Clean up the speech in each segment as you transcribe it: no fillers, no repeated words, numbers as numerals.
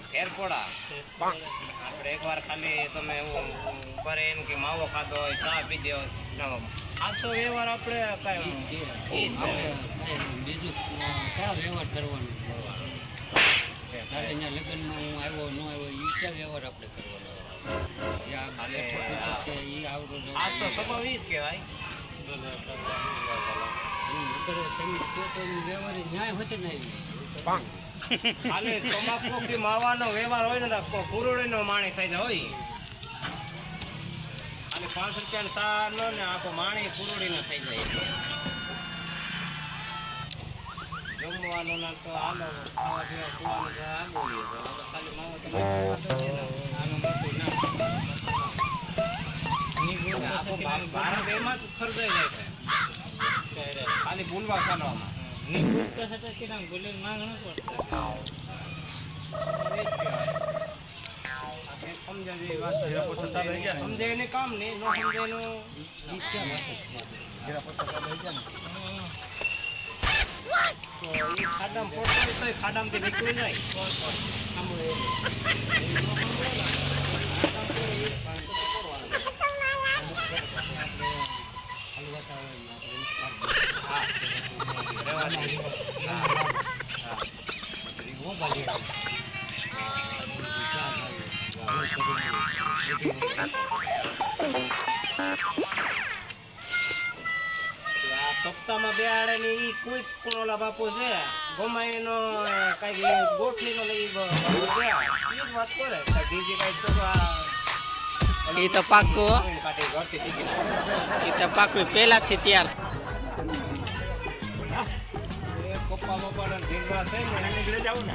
ફેરપોડા આપણે એકવાર ખાલી તમે ઉપર એમ કે માવો ખાધો હોય ચા પીધી હોય આસો વ્યવહાર આપણે કાંઈ બીજું કયા વ્યવહાર કરવાનું તારે અહીંયા લગ્નમાં હું આવ્યો ન આવ્યો એ ક્યાં વ્યવહાર આપણે કરવાનો છે એ આવડો આસો સ્વભાવ એ જ કહેવાય તમે કહો તો વ્યવહાર ન્યાય હોતે ને ખાલી તમાકુ કે માવાનો વ્યવહાર હોય ને તો કુરુડીનો માણી થઈ જાય હોય ખાલી 5 રૂપિયાનો સાનો ને આખો માણી કુરુડીનો થઈ જાય જમવાનું ના તો આનો ખાવા પીવા કુવાનું તો આંબોલી ખાલી માવો તો આનો મોટું ના આખો ભારત એમાં જ ખર્ચાઈ જાય છે ખાલી બોલવા ચાલવામાં સમજાય ને કામ નહીં ન સમજાય ખાડામાં પોટલી તો ખાડામાંથી નીકળી જાય સપ્તાહમાં બે આડે ને ઈ કોઈ પણ ઓલા બાપુ છે ગમાઈનો કઈક ગોઠલીનો લઈ વાત કરે બીજી કઈ તો એ તો પાકું એ તો પાકું પહેલાથી તૈયાર પપ્પા બપ્પા ભીગવા છે ને નીકળી જાવ ને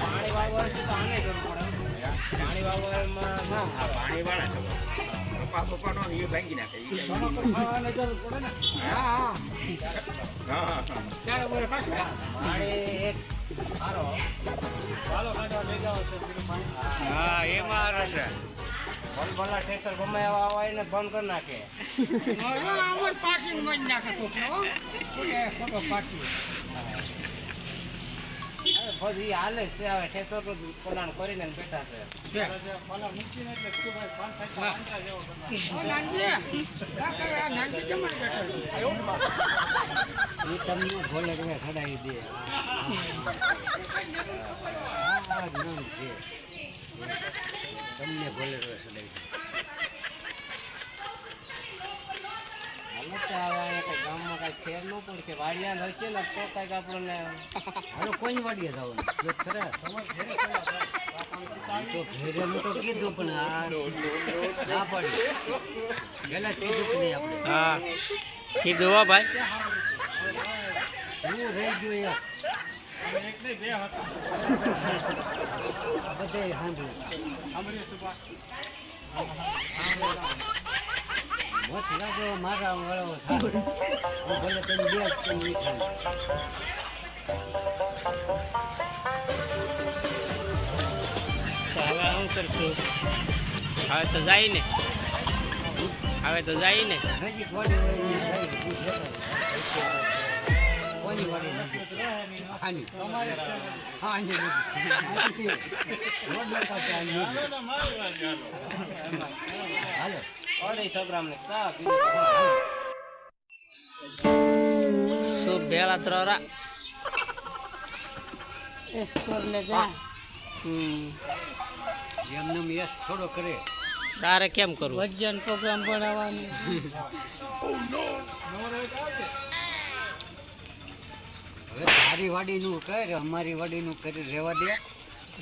પાણી વાવવા છે તો આને જરૂર પડે પાણી વાવવામાં ના પાણી વાળા પપ્પા બપ્પા નો એ ભાંગી નાખે ખાવાને જરૂર પડે ને હા ત્યારે બોલે પાછું પાણી એક સારો ચાલો કાઢવા લઈ જાવ છે હા એમાં રહેશે ભલા ટેક્સર ગમે એવા હોય ને બંધ કરી નાખે પાછી મળી નાખે ફોટો પાછી પછી હાલે છે હવે ઠેસર પલાણ કરીને બેઠા છે એ તમને ભોલે રૂપિયા ચડાવી દે તમને ભોલે રૂપિયા ચડાવી દે ગામમાં કઈ ફેર ન પડશે વાડિયા હશે ને તો કઈક આપણને હાલો કોઈ વાડીએ જવાનું ખરા તો ઘેરેનું તો કીધું પણ ના પડ્યું પેલા કીધું કે નહીં આપણે હા કીધું હો ભાઈ હું રહી ગયો યાર બધે મત લાગે મારા વાળો થાય હું ભલે તમે બે તમે હવે શું કરશું હવે તો જાય ને હવે તો જાય ને નજીક વાડી કોની વાડી નજીક આની આની હાલો 250 ગ્રામની ચા શું બેલા ત્રોરા સ્કોર લે જા એમને યસ થોડો કરે તારે કેમ કરવું વજન પ્રોગ્રામ બનાવવાની હવે તારી વાડીનું કર અમારી વાડીનું કરી રહેવા દે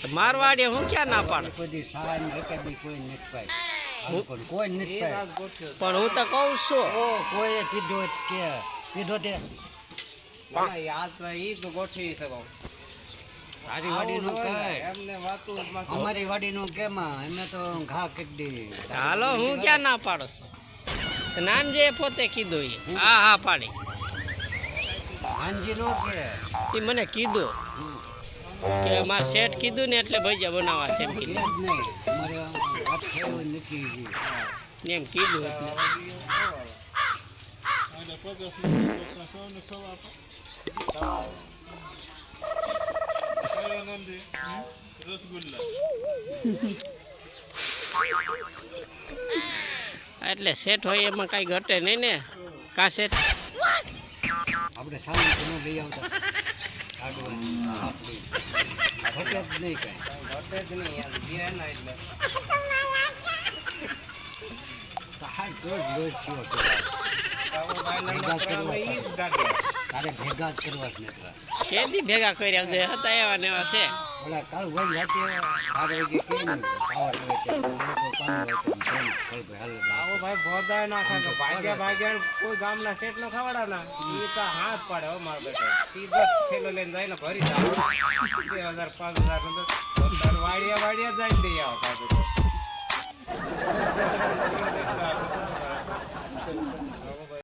મારવાડી હું ક્યાં ના પાડું કોઈ સાવાની રકાબી કોઈ નથી પાય પણ કોઈ નથી પાય પણ હું તો કહું છું ઓ કોઈ કીધો કે કીધો તે યાદ ઈ તો ગોઠવી શકો તારી વાડીનું કર એમને વાતું અમારી વાડીનું કેમાં અમે તો ઘા કરી દઈએ હાલો હું ક્યાં ના પાડો છું નાનજે પોતે કીધું એ હા હા પાડી હાંજી નો કે એ મને કીધું કે મારે શેઠ કીધું ને એટલે ભજીયા બનાવવા છે એમ એ જ કીધું નહીં અમારે વાત થયું નથી એમ કીધું એટલે એટલે સેટ હોય એમાં કાંઈ ઘટે નહીં ને કા સેટ આપણે સામાન તો ન લઈ આવતા આગળ આપણી ઘટે જ નહીં કાંઈ ઘટે જ નહીં યાર ઘી એના એટલે તો હાલ રોજ રોજ થયો છે આવો ભાઈના નકરા ઈ જ ગાગે તારે ભેગા જ કરવા જ નકરા કેદી ભેગા કર્યા છે હતા એવા ને એવા છે ઓલા કાલ વળી રાતે 12 વાગે કેમ પાવર આવે છે લોકો પાણી હોય તો ફોન કરી ભાઈ હાલ આવો ભાઈ ભોદાય ના ખાતો ભાગ્યા ભાગ્યા કોઈ ગામના શેઠ નો ખવડાના ઈ તો હાથ પાડે હો મારો બેટો સીધો થેલો લઈને જાય ને ભરી જાય 2000 5000 નો તો વાડિયા જઈને દઈ આવો પાછું